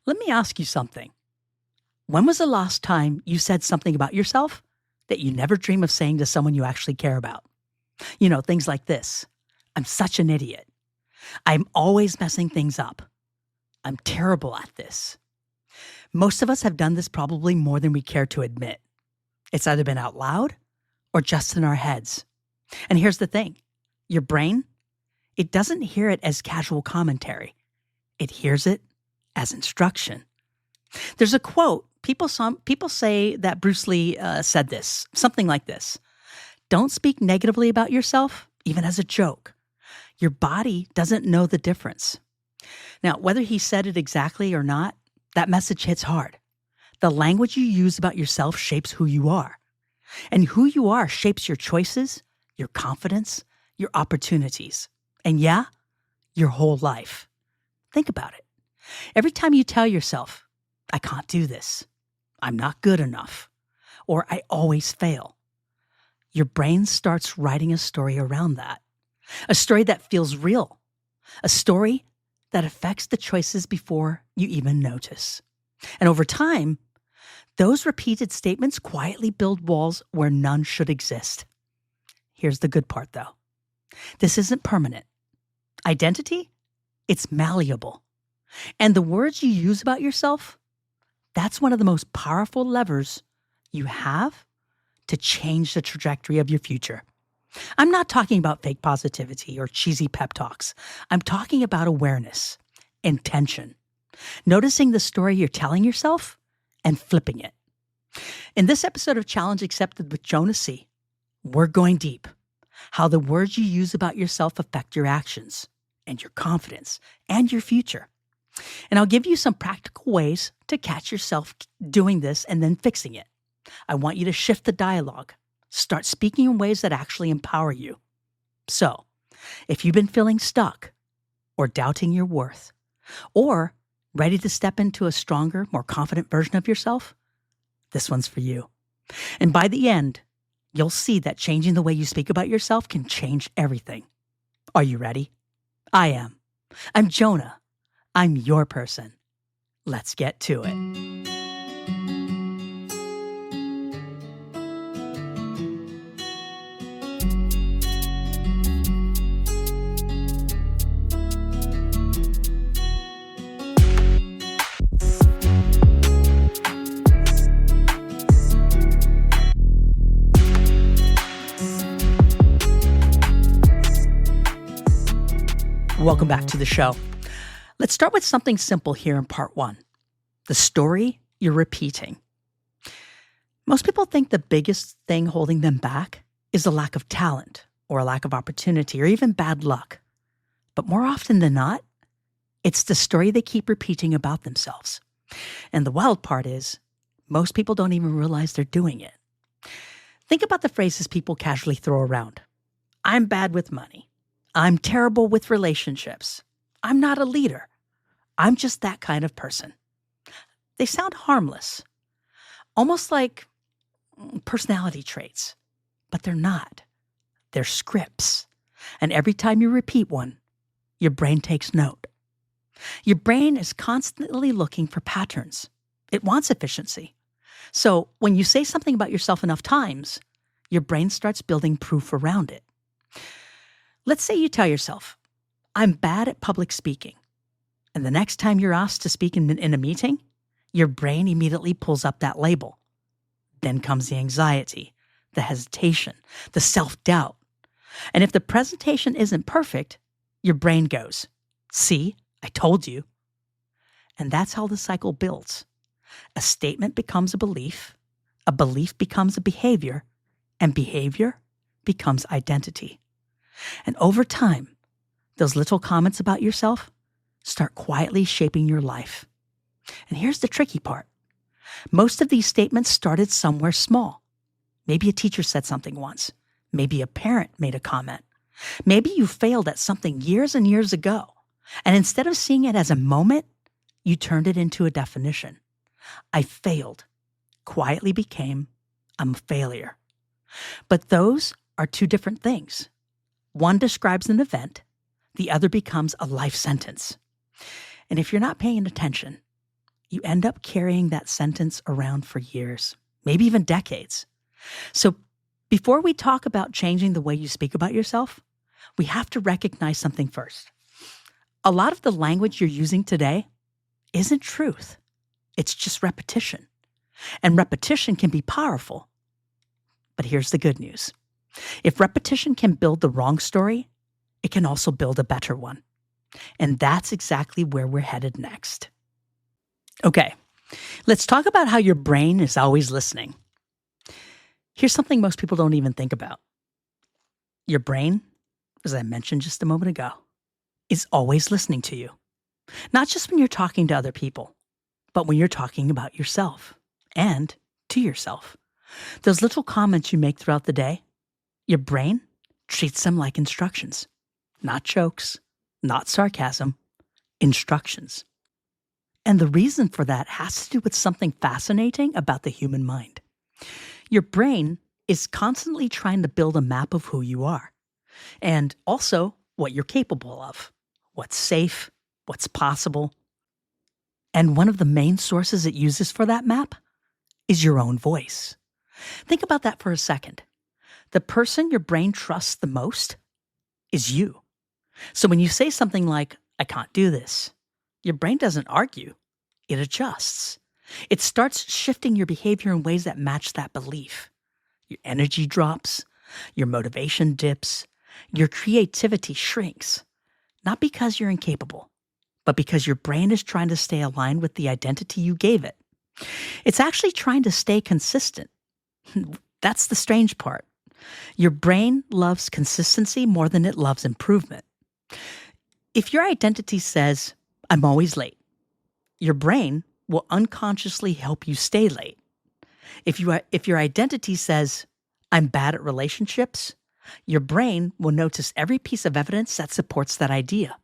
Let me ask you something. When was the last time you said something about yourself that you never dream of saying to someone you actually care about? Things like this. I'm such an idiot. I'm always messing things up. I'm terrible at this. Most of us have done this probably more than we care to admit. It's either been out loud or just in our heads. And here's the thing. Your brain, it doesn't hear it as casual commentary. It hears it as instruction. There's a quote. People say that Bruce Lee said this, something like this. Don't speak negatively about yourself, even as a joke. Your body doesn't know the difference. Now, whether he said it exactly or not, that message hits hard. The language you use about yourself shapes who you are. And who you are shapes your choices, your confidence, your opportunities. And yeah, your whole life. Think about it. Every time you tell yourself, I can't do this, I'm not good enough, or I always fail, your brain starts writing a story around that. A story that feels real. A story that affects the choices before you even notice. And over time, those repeated statements quietly build walls where none should exist. Here's the good part, though. This isn't permanent. Identity, it's malleable. And the words you use about yourself, that's one of the most powerful levers you have to change the trajectory of your future. I'm not talking about fake positivity or cheesy pep talks. I'm talking about awareness, intention, noticing the story you're telling yourself and flipping it. In this episode of Challenge Accepted with Jonah C., we're going deep. How the words you use about yourself affect your actions and your confidence and your future. And I'll give you some practical ways to catch yourself doing this and then fixing it. I want you to shift the dialogue. Start speaking in ways that actually empower you. So, if you've been feeling stuck or doubting your worth or ready to step into a stronger, more confident version of yourself, this one's for you. And by the end, you'll see that changing the way you speak about yourself can change everything. Are you ready? I am. I'm Jonah. I'm your person. Let's get to it. Welcome back to the show. Let's start with something simple here in part one. The story you're repeating. Most people think the biggest thing holding them back is a lack of talent or a lack of opportunity or even bad luck. But more often than not, it's the story they keep repeating about themselves. And the wild part is, most people don't even realize they're doing it. Think about the phrases people casually throw around. I'm bad with money. I'm terrible with relationships. I'm not a leader. I'm just that kind of person. They sound harmless, almost like personality traits, but they're not. They're scripts. And every time you repeat one, your brain takes note. Your brain is constantly looking for patterns. It wants efficiency. So when you say something about yourself enough times, your brain starts building proof around it. Let's say you tell yourself, I'm bad at public speaking. And the next time you're asked to speak in a meeting, your brain immediately pulls up that label. Then comes the anxiety, the hesitation, the self-doubt. And if the presentation isn't perfect, your brain goes, see, I told you. And that's how the cycle builds. A statement becomes a belief becomes a behavior, and behavior becomes identity. And over time, those little comments about yourself start quietly shaping your life. And here's the tricky part. Most of these statements started somewhere small. Maybe a teacher said something once. Maybe a parent made a comment. Maybe you failed at something years and years ago. And instead of seeing it as a moment, you turned it into a definition. I failed quietly became I'm a failure. But those are two different things. One describes an event, the other becomes a life sentence. And if you're not paying attention, you end up carrying that sentence around for years, maybe even decades. So before we talk about changing the way you speak about yourself, we have to recognize something first. A lot of the language you're using today isn't truth. It's just repetition. And repetition can be powerful. But here's the good news. If repetition can build the wrong story, it can also build a better one. And that's exactly where we're headed next. Okay, let's talk about how your brain is always listening. Here's something most people don't even think about. Your brain, as I mentioned just a moment ago, is always listening to you. Not just when you're talking to other people, but when you're talking about yourself and to yourself. Those little comments you make throughout the day, your brain treats them like instructions. Not jokes, not sarcasm, instructions. And the reason for that has to do with something fascinating about the human mind. Your brain is constantly trying to build a map of who you are, and also what you're capable of, what's safe, what's possible. And one of the main sources it uses for that map is your own voice. Think about that for a second. The person your brain trusts the most is you. So when you say something like, I can't do this, your brain doesn't argue. It adjusts. It starts shifting your behavior in ways that match that belief. Your energy drops, your motivation dips, your creativity shrinks. Not because you're incapable, but because your brain is trying to stay aligned with the identity you gave it. It's actually trying to stay consistent. That's the strange part. Your brain loves consistency more than it loves improvement. If your identity says, I'm always late, your brain will unconsciously help you stay late. If your identity says, I'm bad at relationships, your brain will notice every piece of evidence that supports that idea.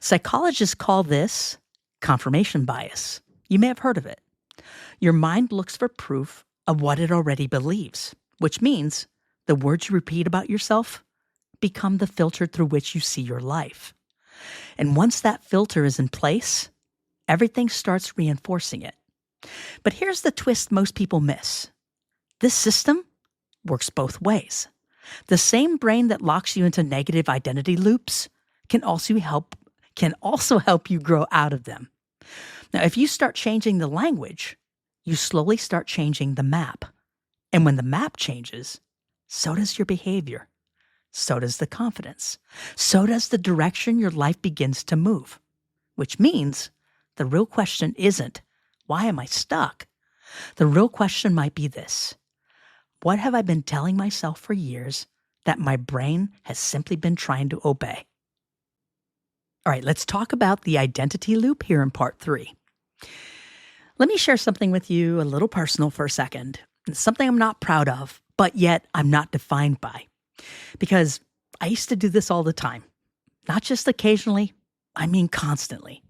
Psychologists call this confirmation bias. You may have heard of it. Your mind looks for proof of what it already believes, which means the words you repeat about yourself become the filter through which you see your life. And once that filter is in place, everything starts reinforcing it. But here's the twist most people miss. This system works both ways. The same brain that locks you into negative identity loops can also help you grow out of them. Now, if you start changing the language, you slowly start changing the map. And when the map changes, so does your behavior. So does the confidence. So does the direction your life begins to move. Which means the real question isn't, why am I stuck? The real question might be this: what have I been telling myself for years that my brain has simply been trying to obey? All right, let's talk about the identity loop here in part 3. Let me share something with you a little personal for a second. It's something I'm not proud of, but yet I'm not defined by. Because I used to do this all the time. Not just occasionally, I mean constantly.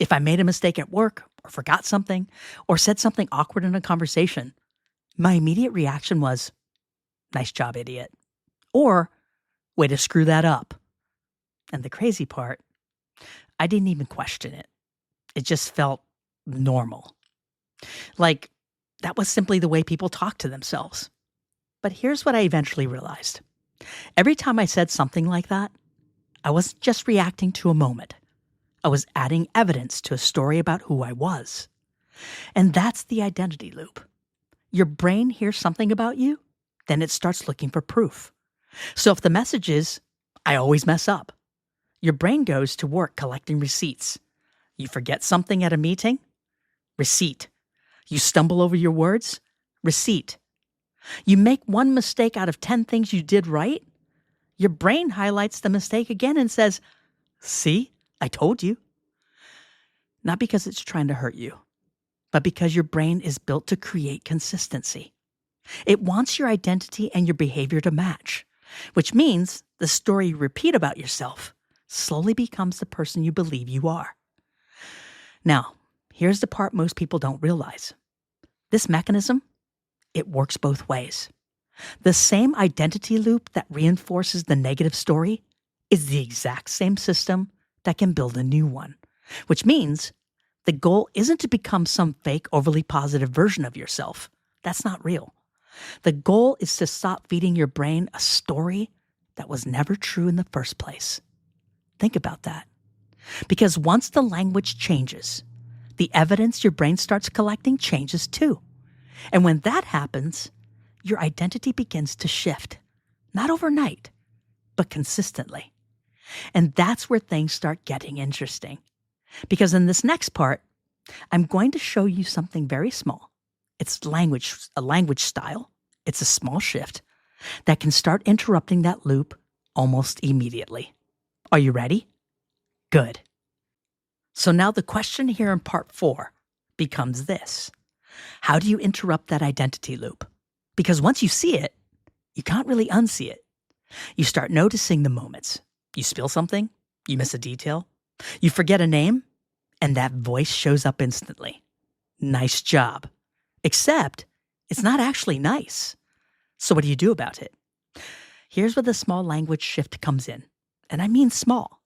If I made a mistake at work, or forgot something, or said something awkward in a conversation, my immediate reaction was, nice job, idiot. Or, way to screw that up. And the crazy part, I didn't even question it. It just felt normal. Like, that was simply the way people talk to themselves. But here's what I eventually realized. Every time I said something like that, I wasn't just reacting to a moment. I was adding evidence to a story about who I was. And that's the identity loop. Your brain hears something about you, then it starts looking for proof. So if the message is, I always mess up, your brain goes to work collecting receipts. You forget something at a meeting? Receipt. You stumble over your words? Receipt. You make one mistake out of 10 things you did right? Your brain highlights the mistake again and says, see, I told you. Not because it's trying to hurt you, but because your brain is built to create consistency. It wants your identity and your behavior to match, which means the story you repeat about yourself slowly becomes the person you believe you are. Now, here's the part most people don't realize. This mechanism, it works both ways. The same identity loop that reinforces the negative story is the exact same system that can build a new one, which means The goal isn't to become some fake, overly positive version of yourself. That's not real. The goal is to stop feeding your brain a story that was never true in the first place. Think about that. Because once the language changes, the evidence your brain starts collecting changes too. And when that happens, your identity begins to shift. Not overnight, but consistently. And that's where things start getting interesting. Because in this next part, I'm going to show you something very small. It's a language style. It's a small shift that can start interrupting that loop almost immediately. Are you ready? Good. So now the question here in part 4 becomes this. How do you interrupt that identity loop? Because once you see it, you can't really unsee it. You start noticing the moments. You spill something, you miss a detail, you forget a name, and that voice shows up instantly. Nice job. Except it's not actually nice. So what do you do about it? Here's where the small language shift comes in. And I mean small.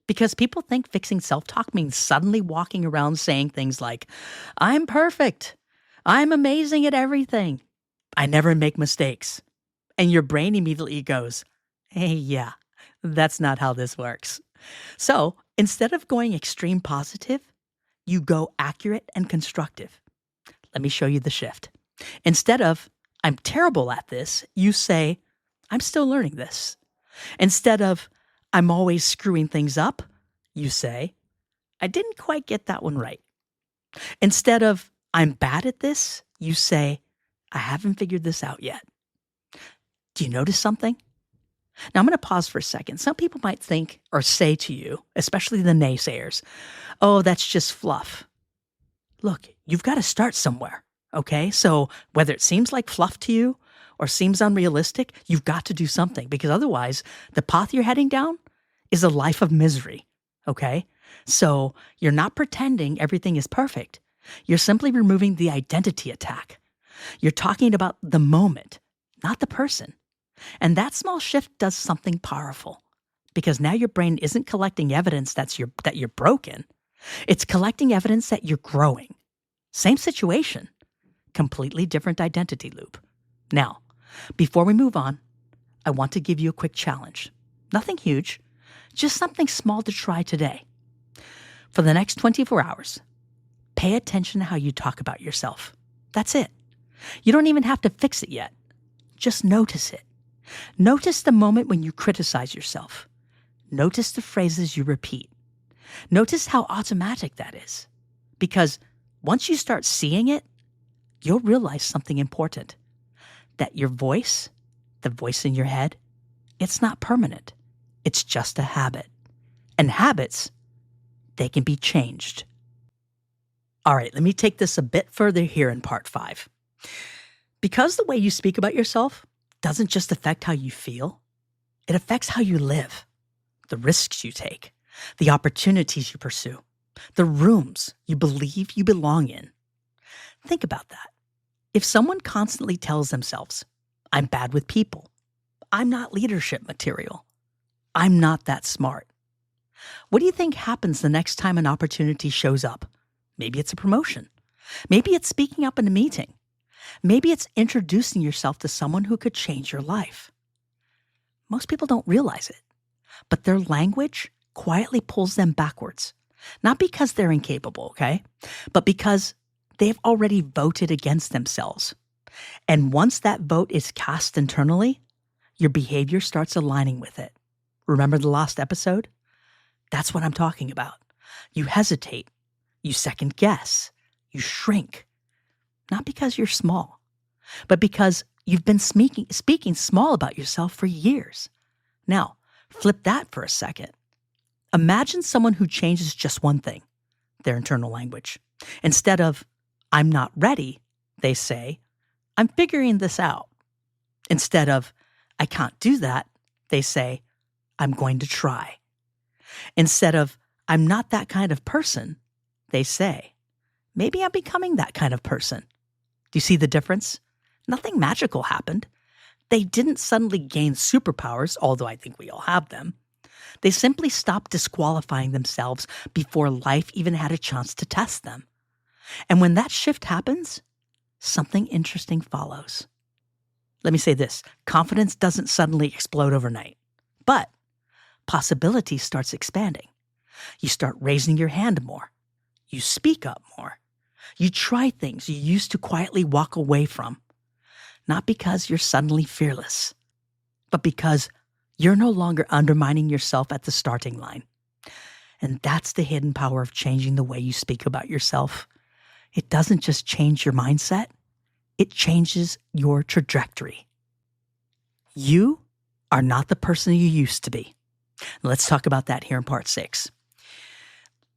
Because people think fixing self-talk means suddenly walking around saying things like, I'm perfect. I'm amazing at everything. I never make mistakes. And your brain immediately goes, hey, yeah, that's not how this works. So instead of going extreme positive, you go accurate and constructive. Let me show you the shift. Instead of, I'm terrible at this, you say, I'm still learning this. Instead of, I'm always screwing things up, you say, I didn't quite get that one right. Instead of, I'm bad at this, you say, I haven't figured this out yet. Do you notice something? Now I'm going to pause for a second. Some people might think or say to you, especially the naysayers, oh, that's just fluff. Look, you've got to start somewhere, okay? So whether it seems like fluff to you or seems unrealistic, you've got to do something because otherwise the path you're heading down is a life of misery, okay? So you're not pretending everything is perfect. You're simply removing the identity attack. You're talking about the moment, not the person. And that small shift does something powerful because now your brain isn't collecting evidence that you're broken. It's collecting evidence that you're growing. Same situation, completely different identity loop. Now, before we move on, I want to give you a quick challenge. Nothing huge, just something small to try today. For the next 24 hours, pay attention to how you talk about yourself. That's it. You don't even have to fix it yet. Just notice it. Notice the moment when you criticize yourself. Notice the phrases you repeat. Notice how automatic that is. Because once you start seeing it, you'll realize something important. That your voice, the voice in your head, it's not permanent. It's just a habit. And habits, they can be changed. All right, let me take this a bit further here in part 5. Because the way you speak about yourself doesn't just affect how you feel, it affects how you live, the risks you take, the opportunities you pursue, the rooms you believe you belong in. Think about that. If someone constantly tells themselves, I'm bad with people, I'm not leadership material, I'm not that smart, what do you think happens the next time an opportunity shows up? Maybe it's a promotion. Maybe it's speaking up in a meeting. Maybe it's introducing yourself to someone who could change your life. Most people don't realize it, but their language quietly pulls them backwards. Not because they're incapable, okay? But because they've already voted against themselves. And once that vote is cast internally, your behavior starts aligning with it. Remember the last episode? That's what I'm talking about. You hesitate. You second guess. You shrink. Not because you're small, but because you've been speaking small about yourself for years. Now, flip that for a second. Imagine someone who changes just one thing, their internal language. Instead of, I'm not ready, they say, I'm figuring this out. Instead of, I can't do that, they say, I'm going to try. Instead of, I'm not that kind of person, they say, maybe I'm becoming that kind of person. Do you see the difference? Nothing magical happened. They didn't suddenly gain superpowers, although I think we all have them. They simply stopped disqualifying themselves before life even had a chance to test them. And when that shift happens, something interesting follows. Let me say this: confidence doesn't suddenly explode overnight, but possibility starts expanding. You start raising your hand more. You speak up more. You try things you used to quietly walk away from. Not because you're suddenly fearless, but because you're no longer undermining yourself at the starting line. And that's the hidden power of changing the way you speak about yourself. It doesn't just change your mindset, it changes your trajectory. You are not the person you used to be. Let's talk about that here in part 6.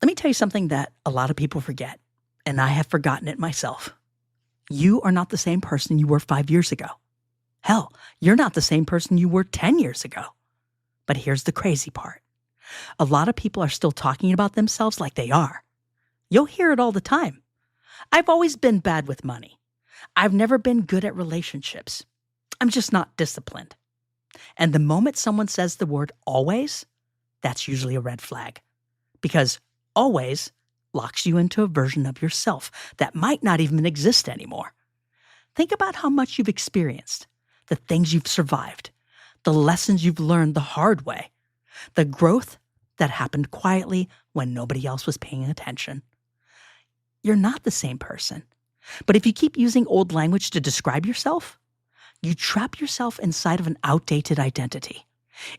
Let me tell you something that a lot of people forget, and I have forgotten it myself. You are not the same person you were 5 years ago. Hell, you're not the same person you were 10 years ago. But here's the crazy part. A lot of people are still talking about themselves like they are. You'll hear it all the time. I've always been bad with money. I've never been good at relationships. I'm just not disciplined. And the moment someone says the word always, that's usually a red flag. Because always locks you into a version of yourself that might not even exist anymore. Think about how much you've experienced, the things you've survived, the lessons you've learned the hard way, the growth that happened quietly when nobody else was paying attention. You're not the same person. But if you keep using old language to describe yourself, you trap yourself inside of an outdated identity.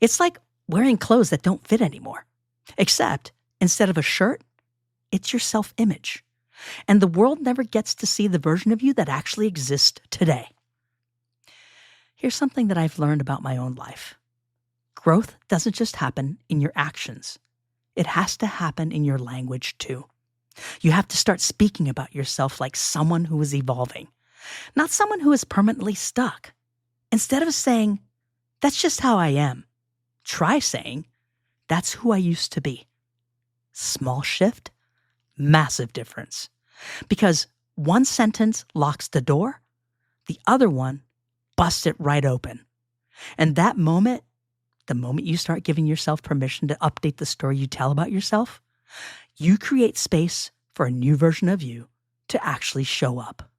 It's like wearing clothes that don't fit anymore. Except, instead of a shirt, it's your self-image. And the world never gets to see the version of you that actually exists today. Here's something that I've learned about my own life. Growth doesn't just happen in your actions. It has to happen in your language too. You have to start speaking about yourself like someone who is evolving, not someone who is permanently stuck. Instead of saying, "That's just how I am," try saying, "That's who I used to be." Small shift, massive difference. Because one sentence locks the door, the other one busts it right open. And that moment, the moment you start giving yourself permission to update the story you tell about yourself, you create space for a new version of you to actually show up.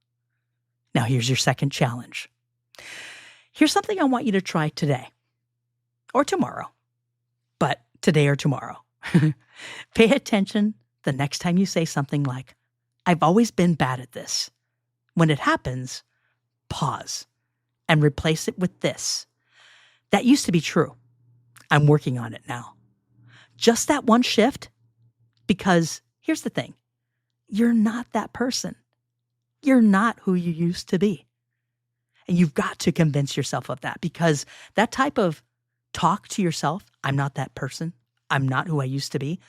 Now here's your second challenge. Here's something I want you to try today or tomorrow, but today or tomorrow. Pay attention the next time you say something like, "I've always been bad at this." When it happens, pause and replace it with this: "That used to be true. I'm working on it now." Just that one shift, because here's the thing. You're not that person. You're not who you used to be. And you've got to convince yourself of that, because that type of talk to yourself, "I'm not that person. I'm not who I used to be,"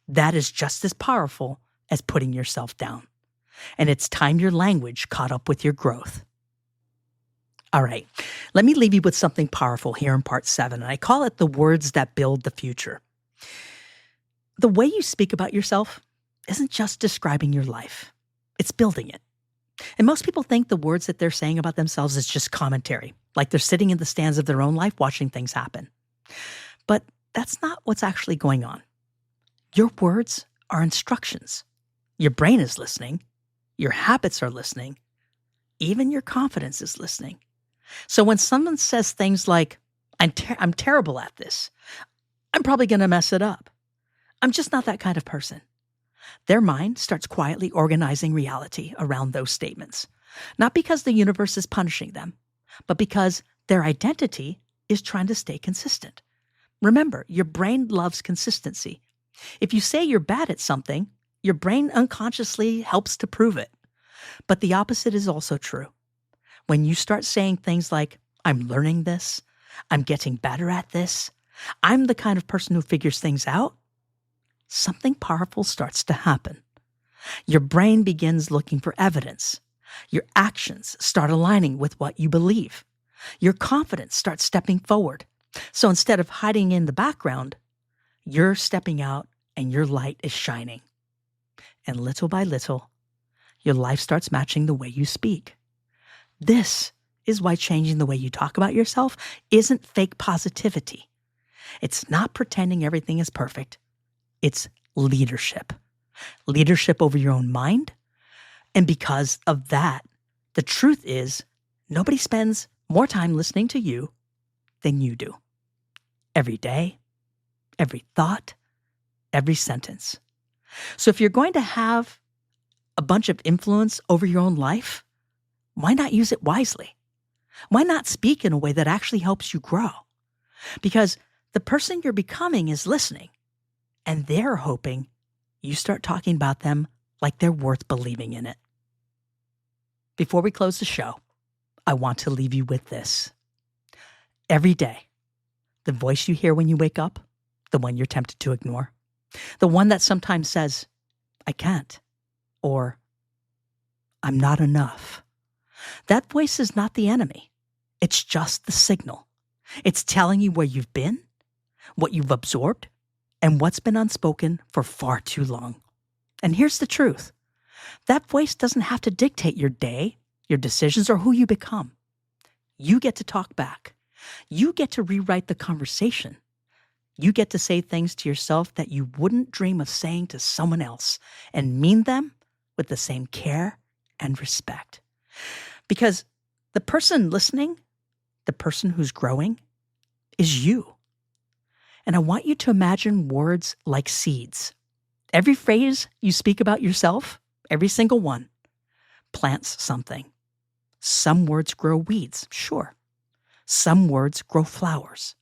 that is just as powerful as putting yourself down. And it's time your language caught up with your growth. All right, let me leave you with something powerful here in part 7, and I call it the words that build the future. The way you speak about yourself isn't just describing your life, it's building it. And most people think the words that they're saying about themselves is just commentary, like they're sitting in the stands of their own life watching things happen. But that's not what's actually going on. Your words are instructions. Your brain is listening. Your habits are listening. Even your confidence is listening. So when someone says things like, I'm terrible at this. I'm probably going to mess it up. I'm just not that kind of person." Their mind starts quietly organizing reality around those statements. Not because the universe is punishing them, but because their identity is trying to stay consistent. Remember, your brain loves consistency. If you say you're bad at something, your brain unconsciously helps to prove it. But the opposite is also true. When you start saying things like, "I'm learning this, I'm getting better at this, I'm the kind of person who figures things out," something powerful starts to happen. Your brain begins looking for evidence. Your actions start aligning with what you believe. Your confidence starts stepping forward. So instead of hiding in the background, you're stepping out and your light is shining. And little by little, your life starts matching the way you speak. This is why changing the way you talk about yourself isn't fake positivity. It's not pretending everything is perfect. It's leadership. Leadership over your own mind. And because of that, the truth is nobody spends more time listening to you than you do. Every day, every thought, every sentence. So if you're going to have a bunch of influence over your own life, why not use it wisely? Why not speak in a way that actually helps you grow? Because the person you're becoming is listening, and they're hoping you start talking about them like they're worth believing in it. Before we close the show, I want to leave you with this. Every day, the voice you hear when you wake up, the one you're tempted to ignore, the one that sometimes says, I can't, or I'm not enough. That voice is not the enemy. It's just the signal. It's telling you where you've been, what you've absorbed, and what's been unspoken for far too long. And here's the truth. That voice doesn't have to dictate your day, your decisions, or who you become. You get to talk back. You get to rewrite the conversation. You get to say things to yourself that you wouldn't dream of saying to someone else and mean them with the same care and respect. Because the person listening, the person who's growing, is you. And I want you to imagine words like seeds. Every phrase you speak about yourself, every single one, plants something. Some words grow weeds, sure. Some words grow flowers.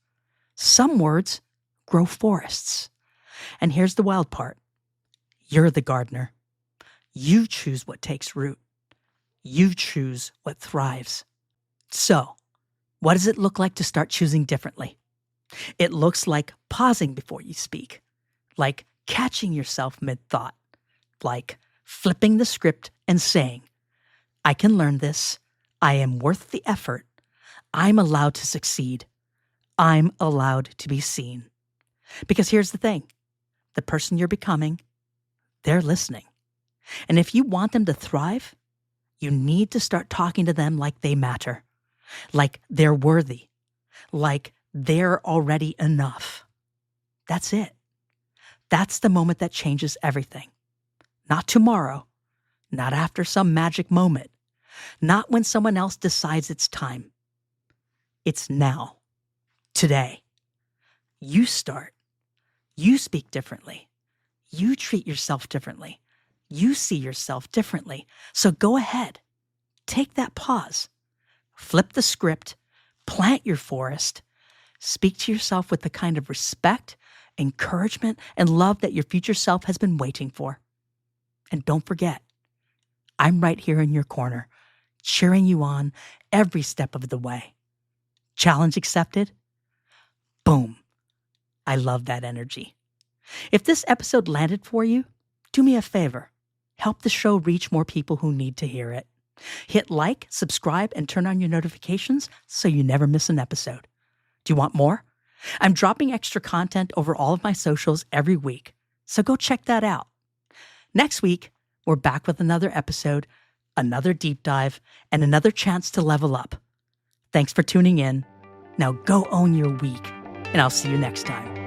Some words grow forests. And here's the wild part. You're the gardener. You choose what takes root. You choose what thrives. So, what does it look like to start choosing differently? It looks like pausing before you speak, like catching yourself mid-thought, like flipping the script and saying, I can learn this. I am worth the effort. I'm allowed to succeed. I'm allowed to be seen. Because here's the thing. The person you're becoming, they're listening. And if you want them to thrive, you need to start talking to them like they matter, like they're worthy, like they're already enough. That's it. That's the moment that changes everything. Not tomorrow, not after some magic moment, not when someone else decides it's time. It's now, today. You start. You speak differently. You treat yourself differently. You see yourself differently. So go ahead. Take that pause. Flip the script. Plant your forest. Speak to yourself with the kind of respect, encouragement, and love that your future self has been waiting for. And don't forget, I'm right here in your corner, cheering you on every step of the way. Challenge accepted? Boom. I love that energy. If this episode landed for you, do me a favor. Help the show reach more people who need to hear it. Hit like, subscribe, and turn on your notifications so you never miss an episode. Do you want more? I'm dropping extra content over all of my socials every week, so go check that out. Next week, we're back with another episode, another deep dive, and another chance to level up. Thanks for tuning in. Now go own your week, and I'll see you next time.